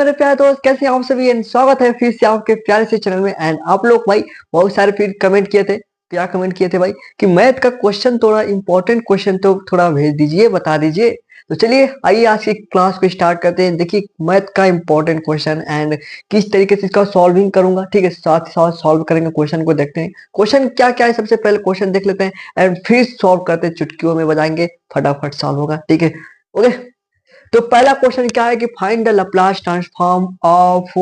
मेरे प्यारे दोस्त, कैसे हैं आप सभी। एंड स्वागत है फिर से आपके प्यारे से चैनल में। एंड आप लोग भाई बहुत सारे फिर कमेंट किए थे। क्या कमेंट किए थे भाई कि मैथ का क्वेश्चन थोड़ा इंपॉर्टेंट क्वेश्चन तो थोड़ा भेज दीजिए, बता दीजिए। तो चलिए आइए आज की क्लास को स्टार्ट करते हैं। देखिए मैथ का इंपॉर्टेंट क्वेश्चन एंड किस तरीके से इसका सॉल्विंग करूंगा, ठीक है। साथ ही साथ सॉल्व करेंगे क्वेश्चन को, देखते हैं क्वेश्चन क्या क्या है। सबसे पहले क्वेश्चन देख लेते हैं एंड फिर सॉल्व करते हैं, चुटकियों में बजाएंगे, फटाफट सॉल्व होगा, ठीक है। ओके, तो पहला क्वेश्चन क्या है कि find the Laplace transform of,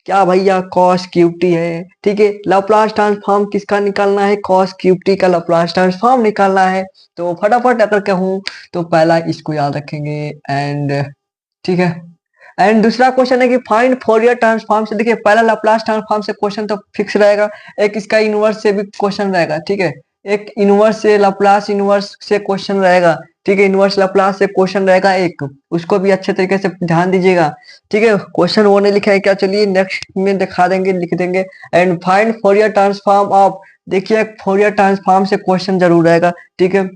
क्या भैया, कॉस क्यूब टी है, ठीक है। लैप्लास ट्रांसफॉर्म किसका निकालना है? कॉस क्यूब टी का लैप्लास ट्रांसफॉर्म निकालना है। तो फटाफट अगर कहूँ तो पहला इसको याद रखेंगे एंड ठीक है। एंड दूसरा क्वेश्चन है कि फाइंड फोरियर ट्रांसफॉर्म से। देखिए पहला लैप्लास ट्रांसफॉर्म से क्वेश्चन तो फिक्स रहेगा, एक इसका इनवर्स से भी क्वेश्चन रहेगा, ठीक है। एक इनवर्स से लैप्लास इनवर्स से क्वेश्चन रहेगा, ठीक है। इनवर्स लैप्लास से क्वेश्चन रहेगा एक, उसको भी अच्छे तरीके से ध्यान दीजिएगा, ठीक है। क्वेश्चन वो नहीं लिखा है क्या, चलिए नेक्स्ट में दिखा देंगे, लिख देंगे। And find Fourier transform of, देखिए फोरियर ट्रांसफॉर्म से क्वेश्चन जरूर रहेगा, ठीक है।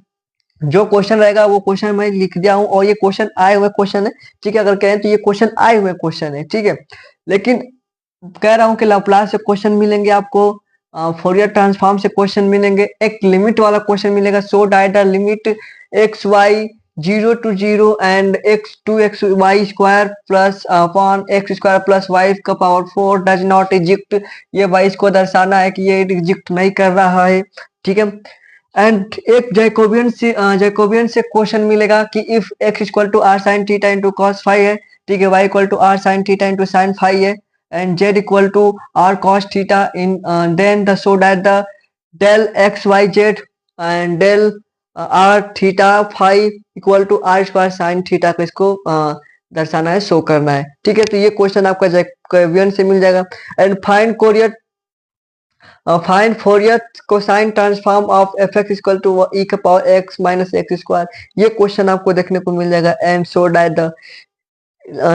जो क्वेश्चन रहेगा वो क्वेश्चन मैं लिख दिया हूँ और ये क्वेश्चन आए हुए क्वेश्चन है, ठीक है। अगर कहें तो ये क्वेश्चन आए हुए क्वेश्चन है, ठीक है। लेकिन कह रहा हूँ कि लाप्लास से क्वेश्चन मिलेंगे आपको, फोरियर ट्रांसफॉर्म से क्वेश्चन मिलेंगे, एक लिमिट वाला क्वेश्चन मिलेगा। सो डाइट limit x y 0 to 0 and x two x y square plus upon x square plus y का पावर 4 डज नॉट इजिक्ट। ये वाई को दर्शाना है कि ये इजिक्ट नहीं कर रहा है, ठीक है। एंड एक जैकोबियन से क्वेश्चन मिलेगा कि if x equal to r sine theta into cos phi है, ठीक है, y equal to r sine theta into sine phi है, and z equal to r cos theta in then the show that the del x y z and del r theta phi equal to r square sine theta को इसको दर्शाना है, show करना है, ठीक है। तो ये क्वेश्चन आपका जैकोबियन से मिल जाएगा। And find Fourier cosine transform of f x equal to e का power x minus x square, ये क्वेश्चन आपको देखने को मिल जाएगा। And show that the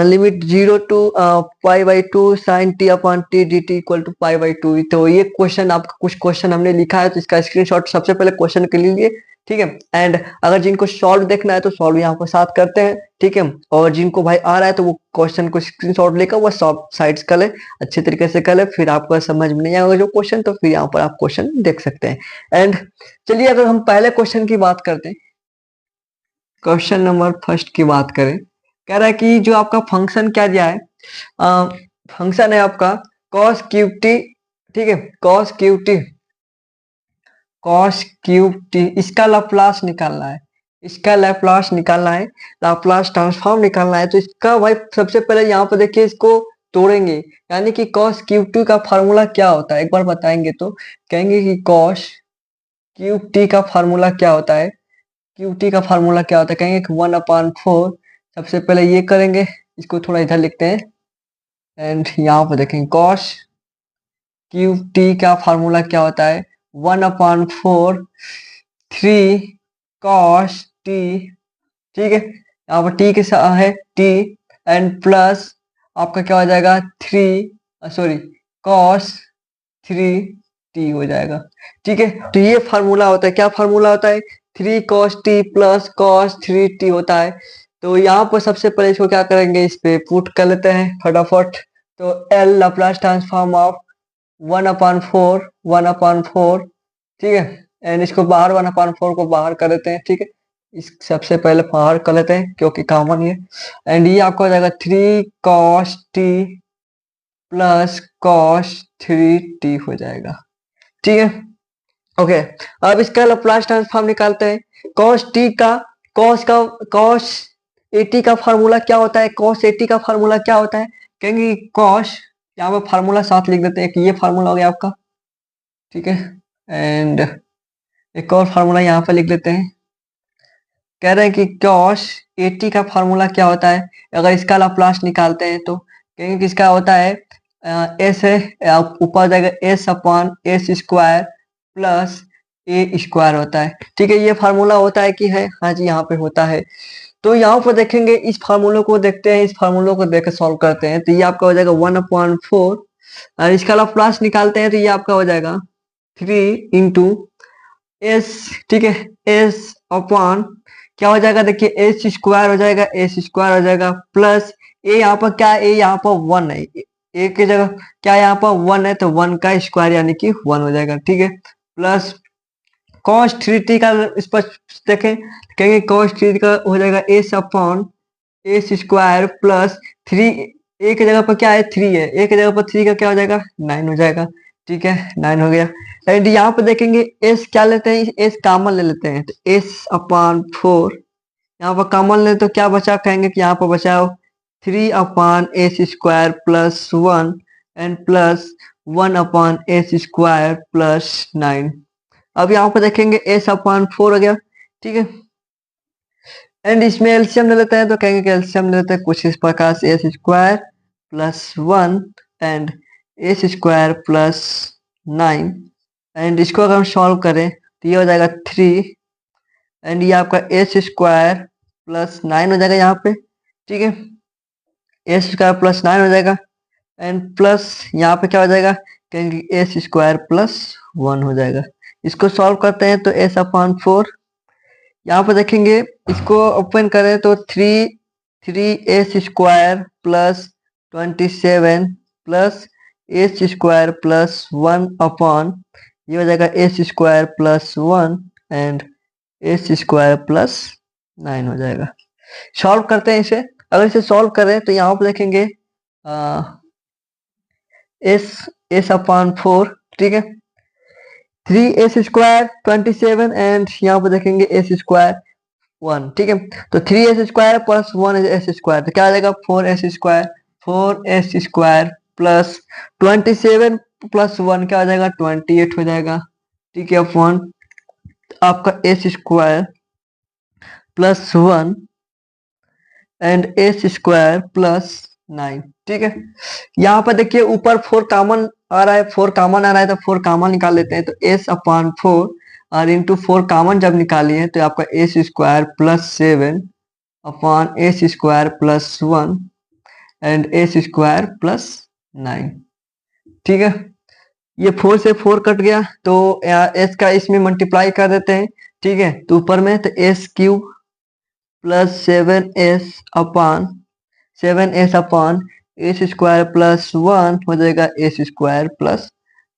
limit 0 to pi by two sine t upon t d t equal to pi by two. तो ये question आपका, कुछ क्वेश्चन हमने लिखा है तो इसका स्क्रीनशॉट सबसे पहले क्वेश्चन के लिए, ठीक है। एंड अगर जिनको सॉल्व देखना है तो सॉल्व यहाँ पर साथ करते हैं, ठीक है। और जिनको भाई आ रहा है तो वो क्वेश्चन को स्क्रीनशॉट लेकर वो सब साइड्स कर ले, अच्छे तरीके से कर ले, फिर आपको समझ में नहीं आएगा जो क्वेश्चन तो फिर यहाँ पर आप क्वेश्चन देख सकते हैं। एंड चलिए अगर हम पहले क्वेश्चन की बात करते हैं, क्वेश्चन नंबर फर्स्ट की बात करें, कह रहा है कि जो आपका फंक्शन क्या दिया है, फंक्शन है आपका cos क्यूब टी, ठीक है। cos cube T, cos cube T, इसका लाप्लास निकालना है, इसका लाप्लास निकालना है, लाप्लास ट्रांसफॉर्म निकालना है। तो इसका भाई सबसे पहले यहाँ पर देखिए, इसको तोड़ेंगे, यानी कि cos क्यूब टी का फार्मूला क्या होता है एक बार बताएंगे तो कहेंगे कि cos क्यूब टी का फार्मूला क्या होता है, क्यूब टी का फार्मूला क्या होता है, कहेंगे कि 1/4। सबसे पहले ये करेंगे, इसको थोड़ा इधर लिखते हैं एंड यहाँ पर देखेंगे cos क्यूब टी का फार्मूला क्या होता है, 1/4 3 cos टी, ठीक है। यहाँ पर टी के साथ है टी एंड प्लस आपका क्या हो जाएगा 3 सॉरी cos 3t हो जाएगा, ठीक है। तो ये फार्मूला होता है, क्या फार्मूला होता है, 3 cos t plus cos 3t होता है। तो यहाँ पर सबसे पहले इसको क्या करेंगे, इस पे पुट कर लेते हैं फटाफट। तो L लाप्लास ट्रांसफॉर्म ऑफ 1/4, ठीक है। एंड इसको बाहर 1/4 को बाहर कर देते हैं, ठीक है। इस सबसे पहले बाहर कर लेते हैं क्योंकि कॉमन है। एंड ये आपको हो जाएगा 3 cos t plus cos 3t हो जाएगा, ठीक है। ओके, अब इसका लाप्लास ट्रांसफॉर्म निकालते हैं। cos t का cos 80 का फार्मूला क्या होता है, cos 80 का फार्मूला क्या होता है, कहेंगे cos, यहाँ पर फार्मूला साथ लिख देते हैं कि ये फार्मूला हो गया आपका, ठीक है। एंड एक और फार्मूला यहाँ पर लिख लेते हैं, कह रहे हैं कि cos 80 का फार्मूला क्या होता है, अगर इसका लाप्लास निकालते हैं तो कहेंगे कि इसका होता है एस है, ऊपर जाएगा s upon s square plus a square होता है, ठीक है। ये फार्मूला होता है कि है, हाँ जी यहाँ पे होता है। तो यहाँ पर देखेंगे, इस फार्मूले को देखते हैं, इस फार्मूले को देख सॉल्व करते हैं। तो ये आपका हो जाएगा 1/4 और इसका लाप्लास निकालते हैं तो ये आपका हो जाएगा 3 इंटू एस, ठीक है, एस अपॉन क्या हो जाएगा, देखिए एच स्क्वायर हो जाएगा, एच स्क्वायर हो जाएगा प्लस ए यहाँ पर क्या है, ए यहाँ पर 1 है, ए की जगह क्या यहाँ पर 1 है तो 1 का स्क्वायर यानी कि 1 हो जाएगा, ठीक है। प्लस cos 3t का इस पर देखें, कहेंगे cos 3 का हो जाएगा s upon s square plus 3, ए की जगह पर क्या है 3 है, ए की जगह पर 3 का क्या हो जाएगा 9 हो जाएगा, ठीक है 9 हो गया। एंड यहाँ पर देखेंगे एस क्या लेते हैं, एस कॉमन ले लेते हैं, तो एस अपॉन 4 यहाँ पर कॉमन ले तो क्या बचा, कहेंगे कि यहाँ पर बचा 3 upon s square plus 1 and plus 1 upon s square plus 9। अब यहाँ पर देखेंगे एस अपॉन 4 हो गया, ठीक है। एंड इसमें एलसीएम ले लेते हैं, तो कहेंगे कि एलसीएम ले लेते हैं कुछ इस प्रकार से, S square plus 1 and S square plus 9। And इसको अगर हम सॉल्व करें तो ये हो जाएगा 3 एंड ये आपका एस स्क्वायर प्लस 9 हो जाएगा यहाँ पे, ठीक है, एस स्क्वायर प्लस 9 हो जाएगा एंड प्लस यहाँ पे क्या हो जाएगा, कहेंगे एस स्क्वायर प्लस 1 हो जाएगा। इसको सॉल्व करते हैं तो एस अपॉन 4, यहाँ पर देखेंगे इसको ओपन करें तो 3 S square plus 27 plus S square plus 1 upon ये हो जाएगा S square plus 1 and S square plus 9 हो जाएगा। सॉल्व करते हैं इसे, अगर इसे सॉल्व करें तो यहाँ पर देखेंगे एस अपॉन 4, ठीक है, 3 एस स्क्वायर 27 एंड यहाँ पर देखेंगे एस स्क्वायर 1, ठीक है, तो 3 S square plus 1 S square तो क्या आ जाएगा 4 एस स्क्वायर प्लस 27 प्लस 1 क्या हो जाएगा 28 हो जाएगा, ठीक है, अपॉन आपका S square plus 1 and S square plus 9, ठीक है। यहाँ पर देखिए ऊपर 4 कॉमन आ रहा है, 4 कॉमन आ रहा है तो 4 कॉमन निकाल लेते हैं, तो एस अपॉन 4 और इंटू 4 कॉमन जब निकालिए तो आपका S square plus 7 upon s square plus 1 and S square plus 9, ठीक है। ये 4 से 4 कट गया तो एस का इसमें मल्टीप्लाई कर देते हैं, ठीक है, तो ऊपर में तो S cube plus 7 S upon s square plus 1 हो जाएगा एस स्क्वायर प्लस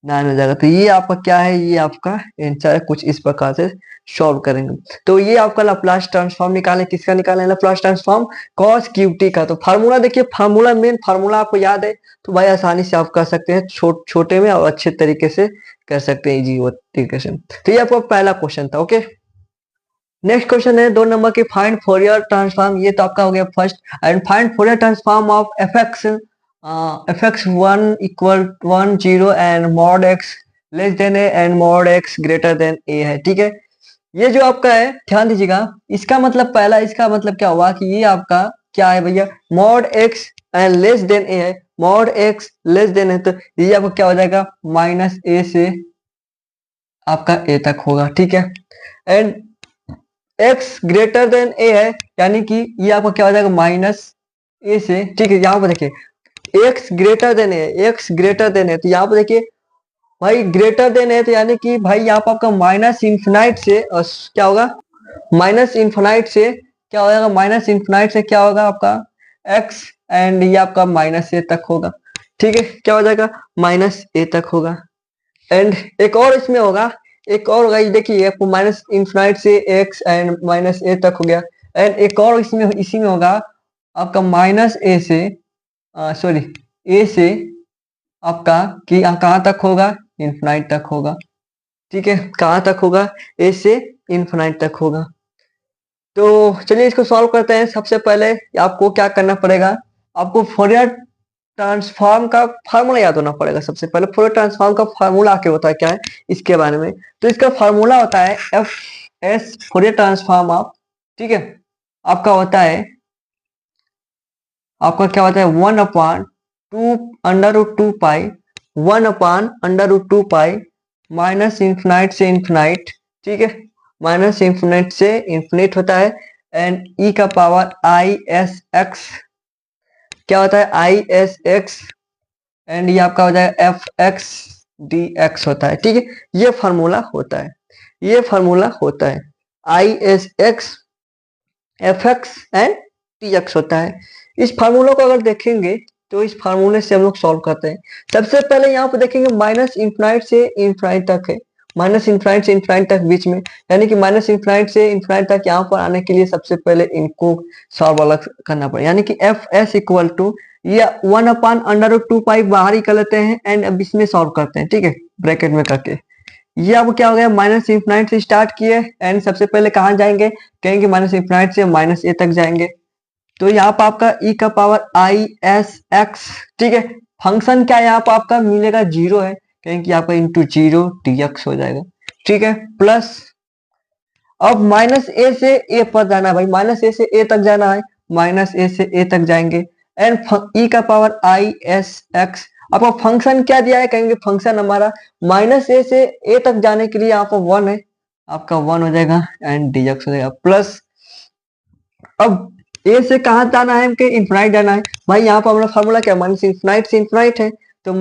9 हो जाएगा। तो ये आपका क्या है, ये आपका आंसर है, कुछ इस प्रकार से सॉल्व करेंगे। तो ये आपका लाप्लास ट्रांसफॉर्म निकाले, किसका निकाले Laplace transform, cos cube T का। तो फार्मूला देखिए, फार्मूला मेन फार्मूला आपको याद है तो भाई आसानी से आप कर सकते हैं, छोटे में और अच्छे तरीके से कर सकते हैं, इजी तरीके से। तो ये आपका पहला क्वेश्चन था, ओके। नेक्स्ट क्वेश्चन है 2 नंबर की, फाइंड फोरियर ट्रांसफॉर्म, ये तो आपका हो गया first, and find Fourier transform of fx 1 equal 1 0 and mod x less than a and mod x greater than a है, ठीक है। ये जो आपका है ध्यान दीजिएगा, इसका मतलब पहला, इसका मतलब क्या हुआ कि ये आपका क्या है भैया, mod x and less than a है, मॉड x लेस देन है, तो ये आपका क्या हो जाएगा माइनस ए से आपका ए तक होगा, ठीक है। And x greater than a है, यानी कि ये आपका क्या हो जाएगा माइनस ए से, ठीक है। यहाँ पर देखिए x ग्रेटर देन है, x ग्रेटर देन है, तो यहाँ पर देखिए भाई ग्रेटर देन है, तो यानी कि भाई यहाँ पर आपका माइनस इन्फिनाइट से क्या होगा, माइनस इन्फिनाइट से क्या हो जाएगा, माइनस इन्फिनाइट से क्या होगा आपका x एंड ये आपका माइनस ए तक होगा, ठीक है, क्या हो जाएगा माइनस ए तक होगा। एंड एक और इसमें होगा, एक और होगा, ये देखिए आपको माइनस इन्फिनाइट से x एंड माइनस ए तक हो गया। एंड एक और इसमें इसी में होगा आपका माइनस ए से सॉरी ए से आपका कि कहाँ तक होगा, इन्फिनाइट तक होगा, ठीक है, कहाँ तक होगा, ए से इन्फिनाइट तक होगा। तो चलिए इसको सॉल्व करते हैं। सबसे पहले आपको क्या करना पड़ेगा, आपको फोरियर ट्रांसफॉर्म का फार्मूला याद होना पड़ेगा। सबसे पहले फोरियर ट्रांसफॉर्म का फार्मूला आके होता है क्या है इसके बारे में, तो इसका फार्मूला होता है F S Fourier transform of, ठीक है, आपका होता है, आपका क्या होता है 1 upon 2 under root 2 pi, 1 upon under root 2 pi minus infinite से इन्फिनाइट, ठीक है, माइनस इन्फिनाइट से इन्फिनिट होता है एंड ई का पावर आई एस एक्स, क्या होता है आई एस एक्स एंड ये आपका हो जाएगा एफ एक्स डी एक्स होता है, ठीक है। ये फार्मूला होता है, ये फार्मूला होता है I S x F x and T x होता है। इस फार्मूला को अगर देखेंगे तो इस फार्मूले से हम लोग सॉल्व करते हैं। सबसे पहले यहाँ पे देखेंगे माइनस इंफिनाइट से इंफिनाइट तक है, माइनस इंफिनाइट से इंफिनाइट तक बीच में, यानी कि माइनस इंफिनाइट से इंफिनाइट तक यहाँ पर आने के लिए सबसे पहले इनको सॉल्व अलग करना पड़ेगा, यानी कि एफ एस इक्वल टू ये 1/√2 पाई बाहर ही कर लेते हैं एंड अब इसमें सॉल्व करते हैं, ठीक है, ब्रैकेट में करके। ये अब क्या हो गया, माइनस इंफिनाइट से स्टार्ट किए एंड सबसे पहले कहाँ जाएंगे, कहेंगे माइनस इंफिनाइट से माइनस ए तक जाएंगे। तो यहाँ पर आपका e का पावर आई एस एक्स, ठीक है, फंक्शन क्या है यहाँ पर आपका मिलेगा जीरो है, कहेंगे यहाँ पर इंटू जीरो डी एक्स हो जाएगा, ठीक है, प्लस अब माइनस ए से ए पर जाना है भाई, माइनस ए से ए तक जाना है, माइनस ए से ए तक जाएंगे एंड ई का पावर आई एस एक्स। आपको फंक्शन क्या दिया है, कहेंगे फंक्शन हमारा माइनस ए से ए तक जाने के लिए यहाँ पर वन है, आपका वन हो जाएगा एंड डी एक्स हो जाएगा, प्लस अब ए से कहाँ जाना है, हमके इन्फिनाइट जाना है भाई, यहाँ पर हमारा फार्मूला क्या है, माइनस इन्फिनाइट से इन्फिनाइट है, तो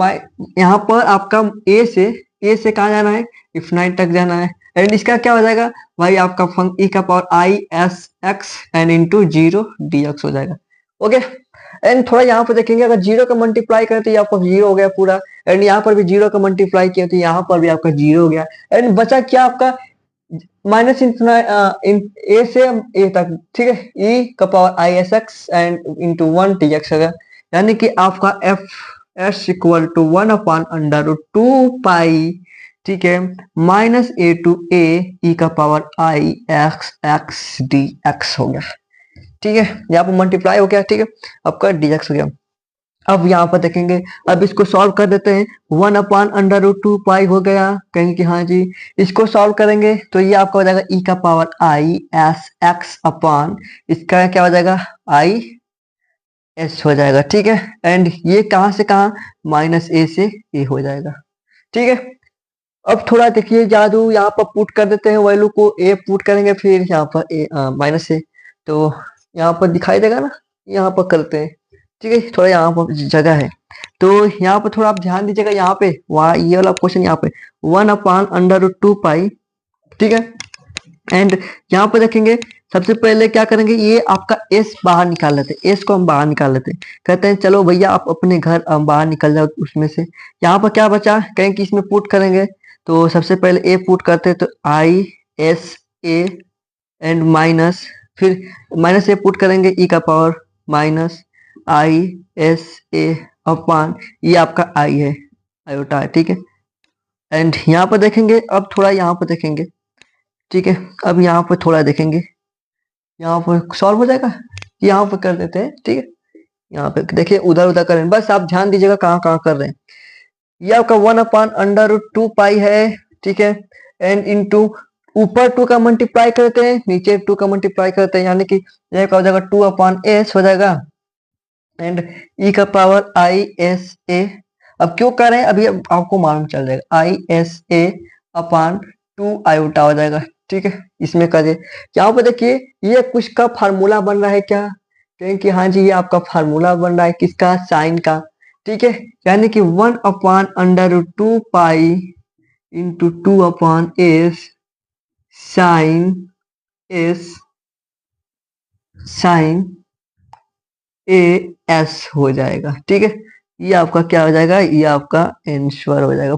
यहाँ पर आपका ए से कहाँ जाना है, इन्फिनाइट तक जाना है एंड इसका क्या हो जाएगा भाई, आपका ई का power I S x and into zero D x हो जाएगा, ओके। एंड थोड़ा यहाँ पर देखेंगे, अगर जीरो का मल्टीप्लाई करें तो ये आपका जीरो हो गया पूरा, एंड यहाँ पर भी जीरो का मल्टीप्लाई किया तो यहाँ पर भी आपका जीरो हो गया एंड बचा क्या आपका माइनस ए से ए तक, ठीक है, ई का power I S x and into one T x होगा, यानी कि आपका एफ एस इक्वल टू 1/√2 पाई, ठीक है, माइनस ए टू ए ई का पावर आई एक्स एक्स डी एक्स हो गया, ठीक है, यहाँ पर मल्टीप्लाई हो गया, ठीक है, आपका डी एक्स हो गया। अब यहाँ पर देखेंगे, अब इसको सॉल्व कर देते हैं, 1/√2 पाई हो गया, कहेंगे कि हाँ जी, इसको सॉल्व करेंगे तो ये आपका हो जाएगा ई का power I S x upon इसका क्या हो जाएगा आई एस हो जाएगा, ठीक है, एंड ये कहाँ से कहाँ, माइनस ए से ए हो जाएगा, ठीक है। अब थोड़ा देखिए जादू, यहाँ पर पुट कर देते हैं वैल्यू को, ए पुट करेंगे फिर यहाँ पर ए माइनस ए, तो यहाँ पर दिखाई देगा ना, यहाँ पर करते हैं, ठीक है, थोड़ा यहाँ पर जगह है तो यहाँ पर थोड़ा आप ध्यान दीजिएगा, यहाँ पे वहाँ ये वाला क्वेश्चन यहाँ पे 1/√2 पाई, ठीक है, एंड यहाँ पर देखेंगे सबसे पहले क्या करेंगे, ये आपका एस बाहर निकाल लेते हैं, एस को हम बाहर निकाल लेते हैं, कहते हैं चलो भैया आप अपने घर बाहर निकल जाओ उसमें से। यहाँ पर क्या बचा, कहें कि इसमें पुट करेंगे तो सबसे पहले ए पुट करते हैं, तो I S A and minus, फिर माइनस ए पुट करेंगे ई का power minus I S A upon ये आपका आई है, आयोटा है, ठीक है, एंड यहाँ पर देखेंगे, अब थोड़ा यहाँ पर देखेंगे, ठीक है, अब यहाँ पर थोड़ा देखेंगे, यहाँ पर सॉल्व हो जाएगा, यहाँ पर कर देते हैं, ठीक है, यहाँ पे देखिए उधर उधर करें, बस आप ध्यान दीजिएगा कहाँ कहाँ कर रहे हैं। ये आपका 1/√2 पाई है, ठीक है, एंड इंटू ऊपर 2 का मल्टीप्लाई करते हैं, नीचे 2 का मल्टीप्लाई करते हैं, यानी कि यह क्या हो जाएगा 2/s हो जाएगा एंड ई का पावर आई एस ए। अब क्यों कर रहे हैं अभी आपको मालूम चल जाएगा, I S A upon 2 iota हो जाएगा, ठीक है, इसमें करिए। यहाँ पर देखिए ये कुछ का फार्मूला बन रहा है क्या, क्योंकि हाँ जी ये आपका फार्मूला बन रहा है किसका, साइन का, ठीक है, यानी कि 1/√2 pi into 2/s sine s sine a s हो जाएगा, ठीक है, ये आपका क्या हो जाएगा, ये आपका आंसर हो जाएगा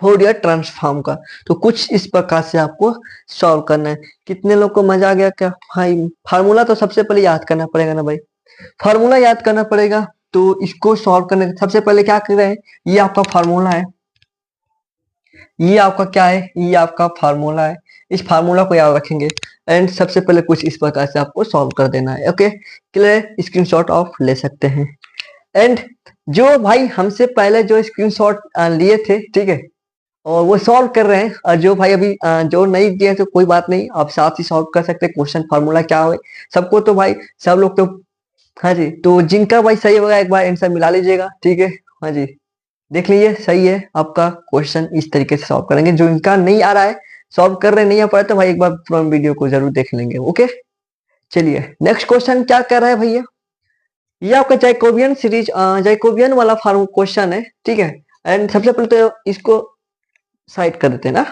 फोरियर ट्रांसफॉर्म का। तो कुछ इस प्रकार से आपको सॉल्व करना है। कितने लोग को मजा आ गया क्या भाई, फार्मूला तो सबसे पहले याद करना पड़ेगा ना भाई, फार्मूला याद करना पड़ेगा, तो इसको सॉल्व करने सबसे पहले क्या कर रहे हैं, ये आपका फार्मूला है, ये आपका क्या है, ये आपका फार्मूला है, इस फार्मूला को याद रखेंगे एंड सबसे पहले कुछ इस प्रकार से आपको सॉल्व कर देना है, ओके, क्लियर, स्क्रीनशॉट ऑफ ले सकते हैं। एंड जो भाई हमसे पहले जो स्क्रीनशॉट लिए थे, ठीक है, और वो सॉल्व कर रहे हैं, और जो भाई अभी जो नहीं दिए तो कोई बात नहीं, आप साथ ही सॉल्व कर सकते हैं, क्वेश्चन फार्मूला क्या है सबको, तो भाई सब लोग तो हाँ जी, तो जिनका भाई सही होगा एक बार आंसर मिला लीजिएगा, ठीक है, हाँ जी, देख लीजिए सही है आपका क्वेश्चन, इस तरीके से सॉल्व करेंगे। जो इनका नहीं आ रहा है, सॉल्व कर रहे नहीं आ पाए, तो भाई एक बार पूरा वीडियो को जरूर देख लेंगे, ओके। चलिए नेक्स्ट क्वेश्चन क्या कर रहा है भैया, ये आपका जैकोबियन सीरीज जैकोबियन वाला फार्म क्वेश्चन है, ठीक है, एंड सबसे पहले तो इसको साइड कर देते हैं ना,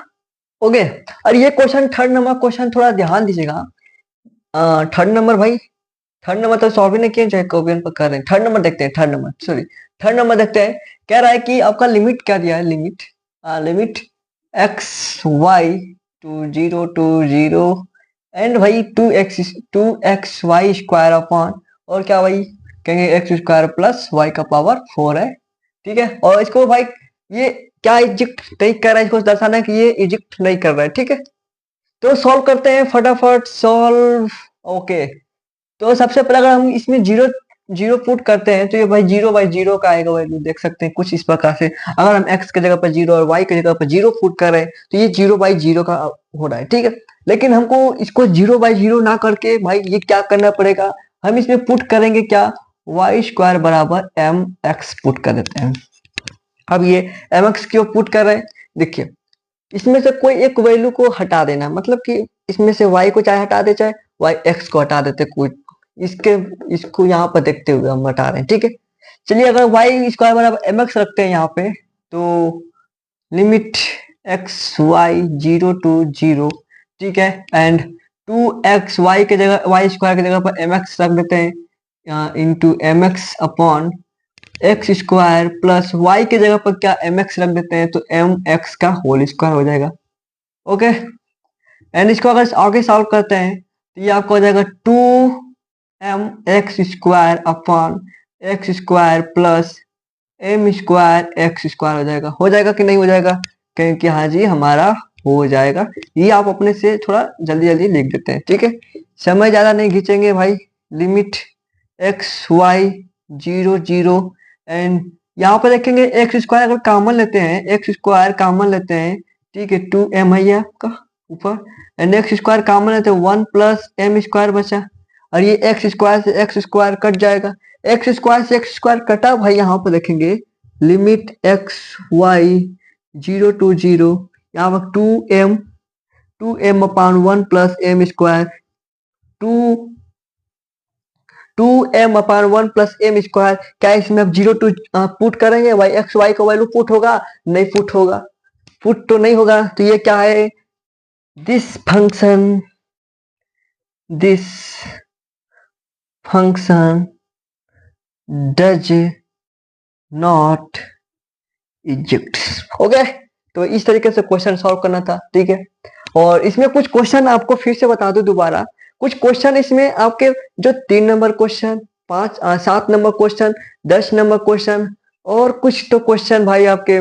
ओके। और ये क्वेश्चन थर्ड नंबर क्वेश्चन थोड़ा ध्यान दीजिएगा, थर्ड नंबर भाई, थर्ड नंबर तो सॉल्व ही नहीं किया, जैकोबियन पर कर रहे हैं। थर्ड नंबर देखते हैं, third number sorry, third number देखते हैं। कह रहा है कि आपका लिमिट क्या दिया है, limit limit x y to zero and भाई two x y square upon, और क्या भाई कहेंगे एक्स स्क्वायर प्लस वाई का पावर 4 है, ठीक है। और इसको भाई ये क्या इजिक्ट नहीं कर रहा है, इसको दर्शाना है कि ये इजिक्ट नहीं कर रहा है, ठीक है। तो सॉल्व करते हैं फटाफट, सॉल्व। ओके, तो सबसे पहले अगर हम इसमें जीरो जीरो पुट करते हैं तो ये भाई जीरो बाई जीरो का आएगा वैल्यू, देख सकते हैं कुछ इस प्रकार से। अगर हम एक्स की जगह पर जीरो और वाई की जगह पर जीरो पुट कर रहे हैं तो ये जीरो बाई जीरो का हो रहा है, ठीक है। लेकिन हमको इसको जीरो बाई जीरो ना करके भाई ये क्या करना पड़ेगा, हम इसमें पुट करेंगे क्या, वाई स्क्वायर बराबर एम एक्स पुट कर देते हैं। अब ये एम एक्स क्यों पुट कर रहे हैं, देखिए इसमें से कोई एक वैल्यू को हटा देना, मतलब कि इसमें से y को चाहे हटा दे चाहे y x को हटा देते, कोई इसके इसको यहाँ पर देखते हुए हम हटा रहे हैं, ठीक है। चलिए अगर y स्क्वायर बराबर एम एक्स रखते हैं यहाँ पे, तो limit x y zero to zero, ठीक है, एंड टू एक्स वाई के जगह वाई स्क्वायर की जगह पर एम एक्स रख देते हैं into m x upon x square plus y की जगह पर क्या एम एक्स रख देते हैं, तो एम एक्स का होल स्क्वायर हो जाएगा। ओके, एंड इसको अगर आगे सॉल्व करते हैं तो ये आपको हो जाएगा two m x square upon x square plus m square x square हो जाएगा कि नहीं हो जाएगा, क्योंकि हाँ जी हमारा हो जाएगा। ये आप अपने से थोड़ा जल्दी जल्दी लिख देते हैं, ठीक है, समय ज्यादा नहीं खींचेंगे भाई। Limit x y zero zero and यहाँ पर देखेंगे एक्स स्क्वायर अगर कॉमन लेते हैं, एक्स स्क्वायर कॉमन लेते हैं, ठीक है, टू एम है ये आपका ऊपर, एंड एक्स स्क्वायर कॉमन लेते हैं, वन प्लस एम स्क्वायर बचा, और ये एक्स स्क्वायर से एक्स स्क्वायर कट जाएगा, एक्स स्क्वायर से एक्स स्क्वायर कटा भाई, यहाँ पर देखेंगे limit x y zero to zero, यहाँ पर two m upon one plus m square, two two m upon one plus m square, क्या इसमें अब जीरो टू पुट करेंगे, वाई एक्स वाई का वैल्यू पुट होगा, नहीं पुट होगा, पुट तो नहीं होगा, तो ये क्या है, दिस फंक्शन डज नॉट इजिक्ट। ओके, तो इस तरीके से क्वेश्चन सॉल्व करना था, ठीक है। और इसमें कुछ क्वेश्चन आपको फिर से बता दूं दोबारा, कुछ क्वेश्चन इसमें आपके जो 3 number question, 7 number question, 10 number question, और कुछ तो क्वेश्चन भाई आपके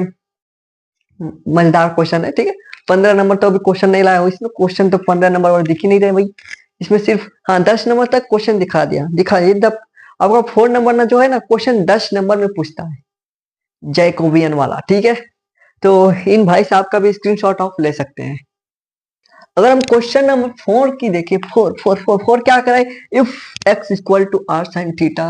मजेदार क्वेश्चन है, ठीक है। 15 नंबर तो अभी क्वेश्चन नहीं लाया हूँ इसमें, क्वेश्चन तो 15 नंबर और दिख ही नहीं रहे भाई इसमें, सिर्फ हाँ 10 नंबर तक क्वेश्चन दिखा दिया आपका 4 नंबर ना जो है ना क्वेश्चन 10 नंबर में पूछता है, जैकोबियन वाला, ठीक है। तो इन भाई साहब का भी स्क्रीनशॉट ऑफ ले सकते हैं। अगर हम क्वेश्चन नंबर 4 की देखिए, फोर क्या कराए, if x equal to r sine theta,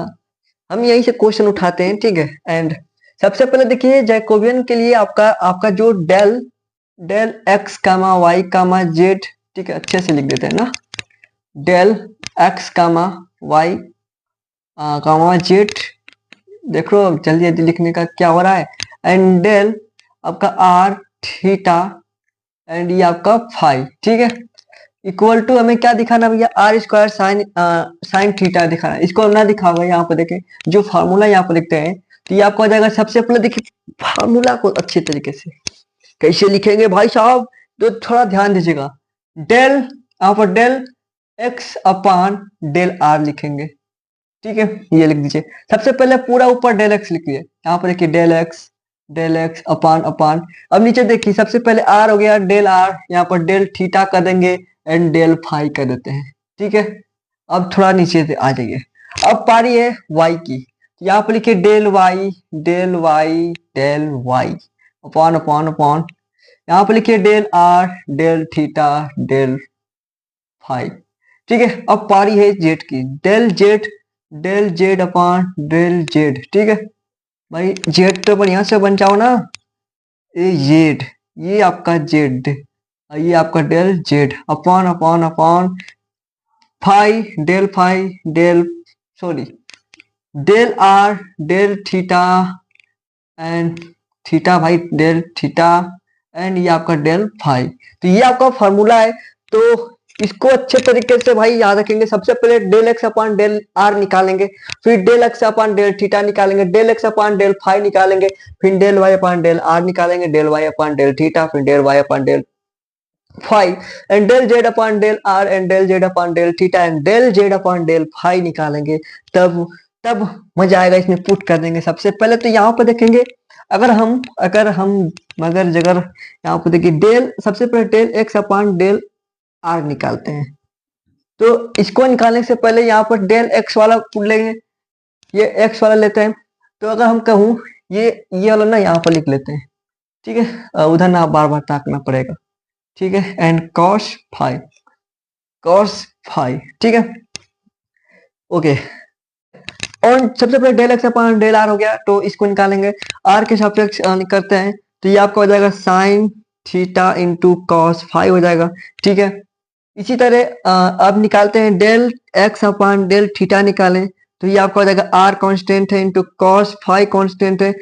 हम यहीं से क्वेश्चन उठाते हैं, ठीक है। एंड सबसे पहले देखिए जैकोबियन के लिए आपका आपका जो डेल एक्स कामा वाई कामा जेड, ठीक है, अच्छे से लिख देते हैं ना, डेल एक्स कामा वाई कामा जेड, देखो जल्दी जल्दी लिखने का क्या हो रहा है, एंड डेल आपका आर थीटा एंड ये आपका फाइव, ठीक है, इक्वल टू हमें क्या दिखाना भैया, आर स्क्वायर साइन थीटा दिखाना है। इसको ना दिखा हुआ यहाँ पर देखें, जो फार्मूला यहाँ पर लिखते हैं, तो ये आपको आ जाएगा। सबसे पहले देखिए फार्मूला को अच्छे तरीके से कैसे लिखेंगे भाई साहब, तो थोड़ा ध्यान दीजिएगा, डेल यहाँ पर del x upon del r लिखेंगे, ठीक है, ये लिख दीजिए। सबसे पहले पूरा ऊपर डेल एक्स लिखिए, यहाँ पर देखिए डेल एक्स अपान अपान, अब नीचे देखिए सबसे पहले आर हो गया, डेल आर, यहाँ पर डेल थीटा कर देंगे एंड डेल फाई कर देते हैं, ठीक है। अब थोड़ा नीचे से आ जाइए, अब पारी है वाई की, यहाँ पर लिखिए del y upon upon upon, यहाँ पर लिखिए del r del theta del phi, ठीक है। अब पारी है जेड की, del z upon del z, ठीक है भाई, जेड तो बढ़िया से बन जाओ ना, ये जेड, ये आपका जेड, ये आपका del z upon upon upon del sorry del r del theta and theta भाई डेल थीटा एंड ये आपका डेल फाई, तो ये आपका फॉर्मूला है। तो इसको अच्छे तरीके से भाई याद रखेंगे। सबसे पहले del x upon del r निकालेंगे, फिर del x upon del theta निकालेंगे, del x upon del phi निकालेंगे, फिर del y upon del r निकालेंगे, del y upon del theta, फिर del y upon del phi and del z upon del r and del z upon del theta and del z upon del phi निकालेंगे। तब तब मजा आएगा, इसमें put कर देंगे। सबसे पहले तो यहाँ पर देखेंगे, अगर जगह यहाँ पर देखिए डेल, सबसे पहले del x upon del r निकालते हैं। तो इसको निकालने से पहले यहाँ पर डेल एक्स वाला पुट लेंगे, ये एक्स वाला लेते हैं। तो अगर हम कहूँ ये वाला ना यहाँ पर लिख लेते हैं, ठीक है, उधर ना बार बार ताकना पड़ेगा, ठीक है। एंड कॉस फाई, ठीक है, ओके। और सबसे पहले del x upon del r हो गया, तो इसको निकालेंगे आर के सापेक्ष करते हैं, तो ये आपका हो जाएगा sine theta into cos phi हो जाएगा, ठीक है। इसी तरह अब निकालते हैं del x upon del theta निकालें, तो ये आपका हो जाएगा आर कांस्टेंट है इंटू कॉस फाई कांस्टेंट है,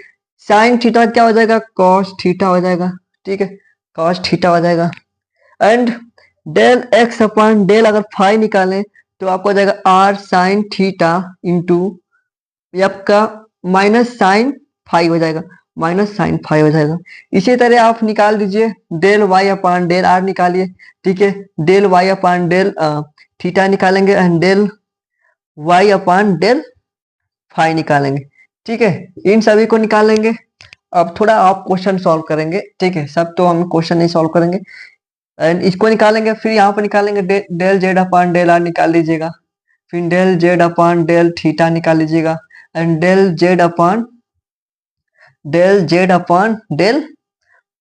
साइन थीटा क्या हो जाएगा, कॉस थीटा हो जाएगा, ठीक है, कॉस थीटा हो जाएगा। And del x upon del अगर फाई निकालें तो आपको हो जाएगा आर साइन थीटा इंटू ये आपका माइनस साइन फाई हो जाएगा, माइनस साइन फाई हो जाएगा। इसी तरह आप निकाल दीजिए del y upon del r निकालिए, ठीक है, del y upon del theta निकालेंगे and del y upon del phi निकालेंगे, ठीक है, इन सभी को निकालेंगे। अब थोड़ा आप क्वेश्चन सॉल्व करेंगे, ठीक है, सब तो हम क्वेश्चन नहीं सॉल्व करेंगे एंड इसको निकालेंगे। फिर यहाँ पर निकालेंगे del z upon del r निकाल लीजिएगा, फिर del z upon del theta निकाल लीजिएगा and del z upon del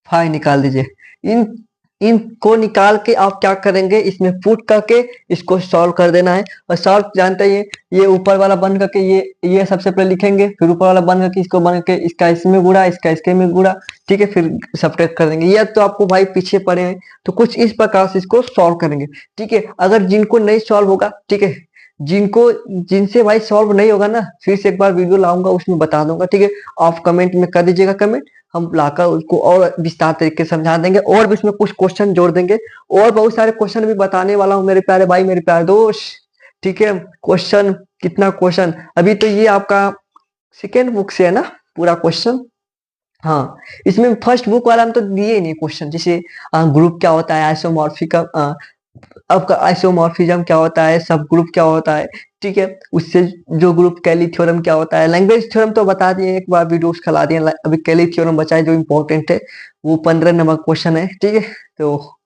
phi निकाल दीजिए। इन इनको निकाल के आप क्या करेंगे, इसमें पुट करके इसको सॉल्व कर देना है। और सॉल्व जानते हैं, ये ऊपर वाला बन करके ये सबसे पहले लिखेंगे, फिर ऊपर वाला बन करके इसको बन के इसका इसमें गुड़ा, इसका इसके में गुड़ा, ठीक है, फिर सब्ट्रैक्ट कर देंगे। ये तो आपको भाई पीछे पड़े हैं, तो कुछ इस प्रकार से इसको सॉल्व करेंगे, ठीक है। अगर जिनको नहीं सॉल्व होगा, ठीक है, जिनसे भाई सॉल्व नहीं होगा ना, फिर से एक बार वीडियो लाऊंगा, उसमें बता दूंगा, ठीक है। आप कमेंट में कर दीजिएगा कमेंट, हम लाकर उसको और विस्तार तरीके से समझा देंगे और भी उसमें कुछ क्वेश्चन जोड़ देंगे और बहुत सारे क्वेश्चन भी बताने वाला हूँ मेरे प्यारे भाई, मेरे प्यारे दोस्त, ठीक है। क्वेश्चन कितना क्वेश्चन, अभी तो ये आपका सेकेंड बुक से है ना पूरा क्वेश्चन, हाँ, इसमें फर्स्ट बुक वाला हम तो दिए नहीं क्वेश्चन, जैसे ग्रुप क्या होता है, आइसोमॉर्फिक आपका आइसोमॉर्फिज्म क्या होता है, सब ग्रुप क्या होता है, ठीक है, उससे जो ग्रुप कैली थ्योरम क्या होता है, लैंग्वेज थ्योरम तो बता दिए एक बार, वीडियोस खिला दिए, अभी कैली थ्योरम बचा है जो इंपॉर्टेंट है, वो 15 नंबर क्वेश्चन है, ठीक है। तो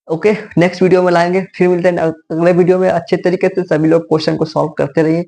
ओके, नेक्स्ट वीडियो में लाएंगे, फिर मिलते हैं अगले वीडियो में। अच्छे तरीके से सभी लोग क्वेश्चन को सॉल्व करते रहिए।